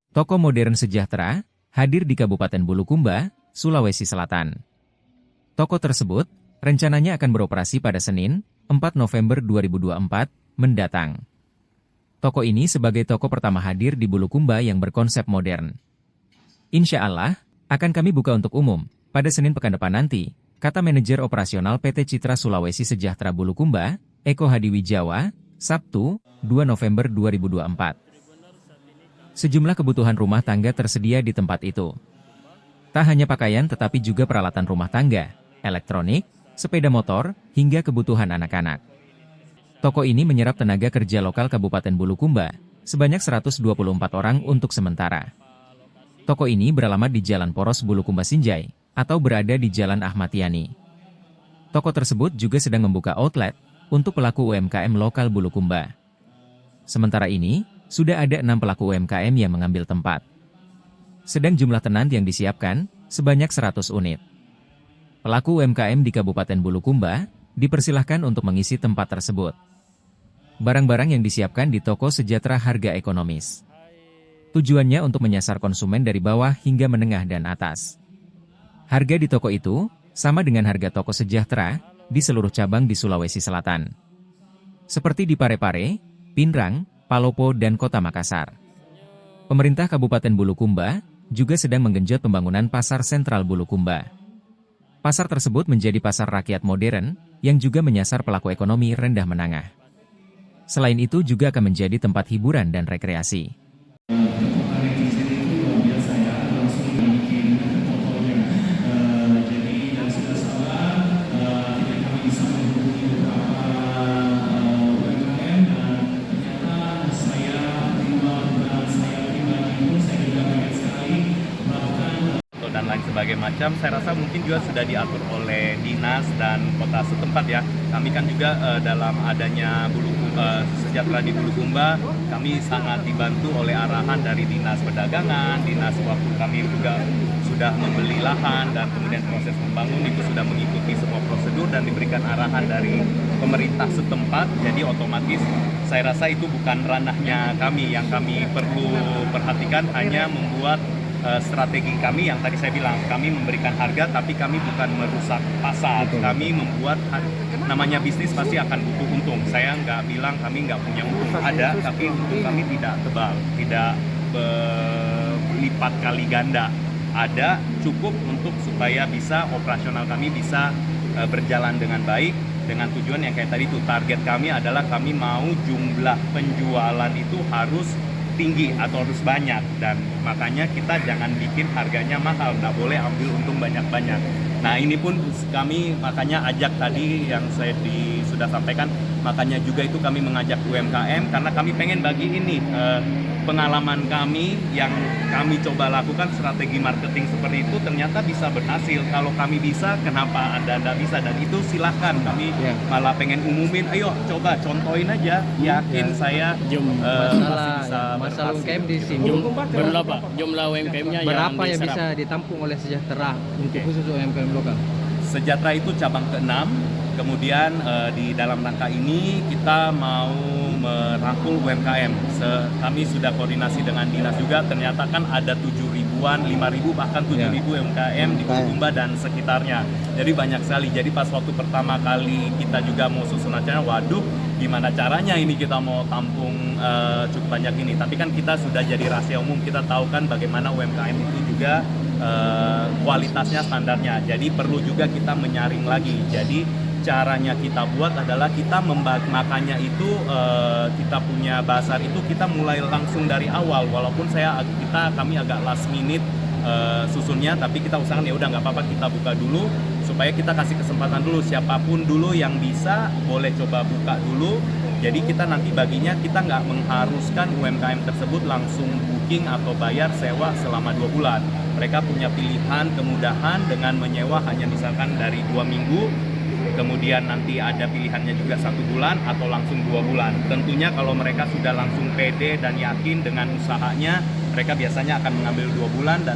Toko modern sejahtera hadir di Kabupaten Bulukumba, Sulawesi Selatan. Toko tersebut rencananya akan beroperasi pada Senin, 4 November 2024 mendatang. Toko ini sebagai toko pertama hadir di Bulukumba yang berkonsep modern. Insya Allah, akan kami buka untuk umum pada Senin pekan depan nanti, kata manajer operasional PT Citra Sulawesi Sejahtera Bulukumba, Eko Hadiwijawa, Sabtu, 2 November 2024. Sejumlah kebutuhan rumah tangga tersedia di tempat itu. Tak hanya pakaian tetapi juga peralatan rumah tangga, elektronik, sepeda motor, hingga kebutuhan anak-anak. Toko ini menyerap tenaga kerja lokal Kabupaten Bulukumba, sebanyak 124 orang untuk sementara. Toko ini beralamat di Jalan Poros Bulukumba Sinjai, atau berada di Jalan Ahmad Yani. Toko tersebut juga sedang membuka outlet untuk pelaku UMKM lokal Bulukumba. Sementara ini, sudah ada 6 pelaku UMKM yang mengambil tempat. Sedang jumlah tenant yang disiapkan, sebanyak 100 unit. Pelaku UMKM di Kabupaten Bulukumba, dipersilahkan untuk mengisi tempat tersebut. Barang-barang yang disiapkan di toko sejahtera harga ekonomis. Tujuannya untuk menyasar konsumen dari bawah hingga menengah dan atas. Harga di toko itu, sama dengan harga toko sejahtera, di seluruh cabang di Sulawesi Selatan. Seperti di Parepare, Pinrang, Palopo dan Kota Makassar. Pemerintah Kabupaten Bulukumba juga sedang menggenjot pembangunan Pasar Sentral Bulukumba. Pasar tersebut menjadi pasar rakyat modern, yang juga menyasar pelaku ekonomi rendah menengah. Selain itu juga akan menjadi tempat hiburan dan rekreasi. Dan lain sebagai macam, saya rasa mungkin juga sudah diatur oleh dinas dan kota setempat ya. Kami kan juga dalam adanya sejahtera di Bulukumba, kami sangat dibantu oleh arahan dari dinas perdagangan, dinas waktu kami juga sudah membeli lahan dan kemudian proses membangun itu sudah mengikuti semua prosedur dan diberikan arahan dari pemerintah setempat. Jadi otomatis saya rasa itu bukan ranahnya kami, yang kami perlu perhatikan hanya membuat strategi kami yang tadi saya bilang, kami memberikan harga tapi kami bukan merusak pasar. Kami membuat, namanya bisnis pasti akan butuh untung. Saya nggak bilang kami nggak punya untung, ada, tapi untung kami tidak tebal, tidak berlipat kali ganda. Ada, cukup untuk supaya bisa operasional kami bisa berjalan dengan baik, dengan tujuan yang kayak tadi itu. Target kami adalah kami mau jumlah penjualan itu harus tinggi atau harus banyak, dan makanya kita jangan bikin harganya mahal, nggak boleh ambil untung banyak-banyak. Nah ini pun kami makanya ajak tadi yang saya sudah sampaikan, makanya juga itu kami mengajak UMKM karena kami pengen bagi ini pengalaman kami yang kami coba lakukan strategi marketing seperti itu ternyata bisa berhasil. Kalau kami bisa, kenapa Anda tidak bisa? Dan itu silahkan, kami malah pengen umumin, ayo coba contohin aja, yakin saya masalah UMKM di sini. Berapa jumlah UMKM-nya berapa yang bisa ditampung oleh Sejahtera untuk khusus UMKM lokal? Sejahtera itu cabang ke-6, kemudian di dalam rangka ini kita mau merangkul UMKM. Kami sudah koordinasi dengan dinas juga, ternyata kan ada 7.000-an, 5.000 bahkan 7.000 UMKM di Bulukumba dan sekitarnya. Jadi banyak sekali. Jadi pas waktu pertama kali kita juga mau susun acara, waduh gimana caranya ini kita mau tampung cukup banyak ini. Tapi kan kita sudah jadi rahasia umum, kita tahu kan bagaimana UMKM itu juga kualitasnya, standarnya. Jadi perlu juga kita menyaring lagi. Jadi caranya kita buat adalah kita makanya itu kita punya bazar itu kita mulai langsung dari awal, walaupun kami agak last minute susunnya, tapi kita usahakan ya udah nggak apa-apa, kita buka dulu supaya kita kasih kesempatan dulu, siapapun dulu yang bisa boleh coba buka dulu. Jadi kita nanti baginya, kita nggak mengharuskan UMKM tersebut langsung booking atau bayar sewa selama 2 bulan. Mereka punya pilihan, kemudahan dengan menyewa hanya misalkan dari 2 minggu, kemudian nanti ada pilihannya juga 1 bulan atau langsung 2 bulan. Tentunya kalau mereka sudah langsung pede dan yakin dengan usahanya, mereka biasanya akan mengambil 2 bulan dan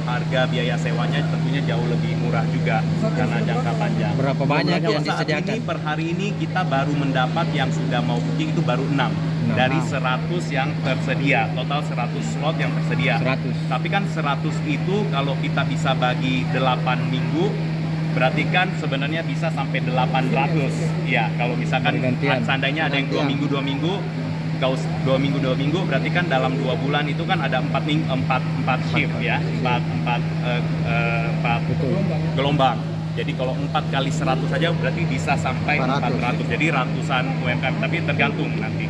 harga biaya sewanya tentunya jauh lebih murah juga karena jangka panjang. Berapa banyak yang Saat disediakan? ini per hari ini kita baru mendapat yang sudah mau booking itu baru 6 dari 100 yang tersedia, total 100 slot yang tersedia. 100. Tapi kan 100 itu kalau kita bisa bagi 8 minggu, berarti kan sebenarnya bisa sampai 800. Ya, kalau misalkan Gantian. seandainya ada yang 2 minggu 2 minggu, kalau 2 minggu 2 minggu berarti kan dalam 2 bulan itu kan ada 4 shift ya, 4 gelombang. Jadi kalau 4 kali 100 saja berarti bisa sampai 400. Jadi ratusan UMKM, tapi tergantung nanti.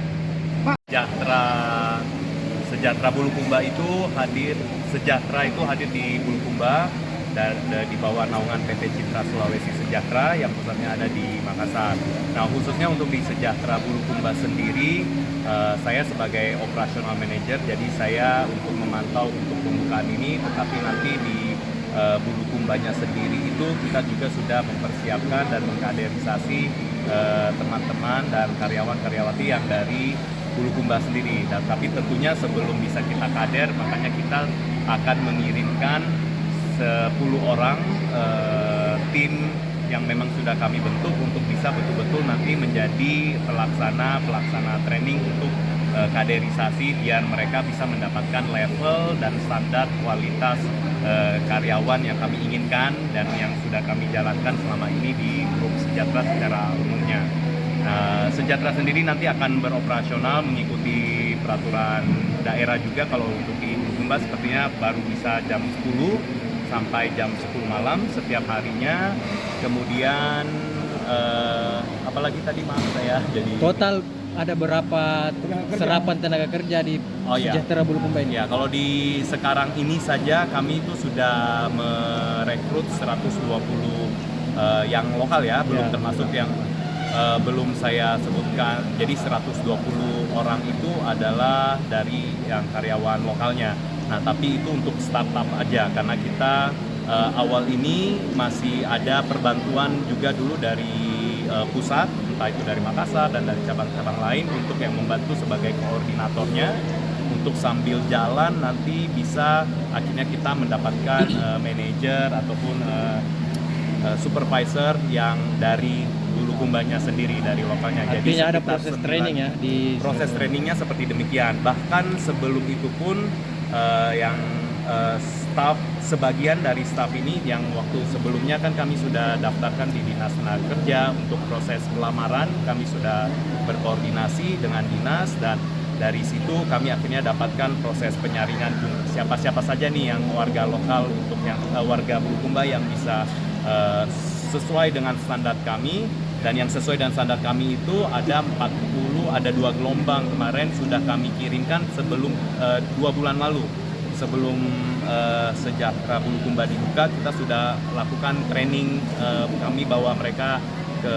Sejahtera Bulukumba itu hadir di Bulukumba dan di bawah naungan PT Citra Sulawesi Sejahtera yang pusatnya ada di Makassar. Nah, khususnya untuk di Sejahtera Bulukumba sendiri, saya sebagai operational manager, jadi saya untuk memantau untuk pembukaan ini, tetapi nanti di Bulukumbanya sendiri itu kita juga sudah mempersiapkan dan mengkaderisasi teman-teman dan karyawan-karyawati yang dari Bulukumba sendiri. Dan tapi tentunya sebelum bisa kita kader, makanya kita akan mengirimkan 10 orang tim yang memang sudah kami bentuk untuk bisa betul-betul nanti menjadi pelaksana training untuk kaderisasi biar mereka bisa mendapatkan level dan standar kualitas karyawan yang kami inginkan dan yang sudah kami jalankan selama ini di grup Sejahtera secara umumnya. Sejahtera sendiri nanti akan beroperasional mengikuti peraturan daerah juga. Kalau untuk di Bulukumba sepertinya baru bisa jam 10 sampai jam 10 malam setiap harinya. Kemudian apalagi tadi maaf saya jadi Total ada berapa serapan tenaga kerja di Sejahtera Bulukumba ini? Ya, kalau di sekarang ini saja kami itu sudah merekrut 120 yang lokal ya, belum termasuk yang belum saya sebutkan. Jadi 120 orang itu adalah dari yang karyawan lokalnya. Nah, tapi itu untuk startup aja karena kita awal ini masih ada perbantuan juga dulu dari pusat, entah itu dari Makassar dan dari cabang-cabang lain untuk yang membantu sebagai koordinatornya untuk sambil jalan nanti bisa akhirnya kita mendapatkan manajer ataupun supervisor yang dari Bulukumbanya sendiri, dari lokalnya. Artinya jadi ada proses training ya di proses trainingnya seperti demikian. Bahkan sebelum itu pun yang staff, sebagian dari staff ini yang waktu sebelumnya kan kami sudah daftarkan di Dinas Tenaga Kerja untuk proses pelamaran, kami sudah berkoordinasi dengan dinas dan dari situ kami akhirnya dapatkan proses penyaringan siapa-siapa saja nih yang warga lokal untuk yang warga Bulukumba yang bisa sesuai dengan standar kami. Dan yang sesuai dengan standar kami itu ada 40, ada 2 gelombang kemarin sudah kami kirimkan sebelum 2 bulan lalu. Sebelum Sejahtera Bulukumba dibuka, kita sudah lakukan training, kami bawa mereka ke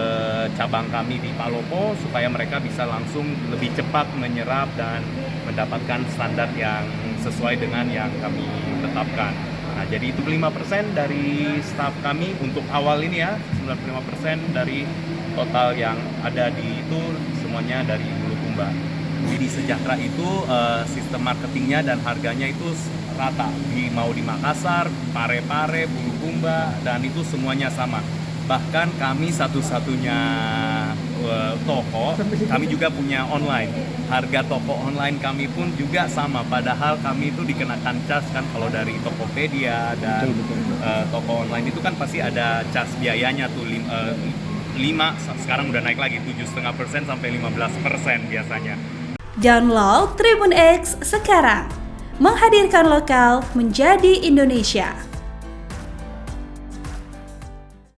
cabang kami di Palopo supaya mereka bisa langsung lebih cepat menyerap dan mendapatkan standar yang sesuai dengan yang kami tetapkan. Nah, jadi itu 5% dari staf kami untuk awal ini ya, 95% dari total yang ada di itu semuanya dari Bulukumba. Di Sejahtera itu sistem marketingnya dan harganya itu rata, mau di Makassar, Parepare, Bulukumba, dan itu semuanya sama. Bahkan kami satu-satunya toko, kami juga punya online. Harga toko online kami pun juga sama, padahal kami itu dikenakan cas kan kalau dari Tokopedia dan toko online itu kan pasti ada cas biayanya tuh 5, sekarang udah naik lagi 7,5% sampai 15% biasanya. Download Tribun X sekarang, menghadirkan lokal menjadi Indonesia.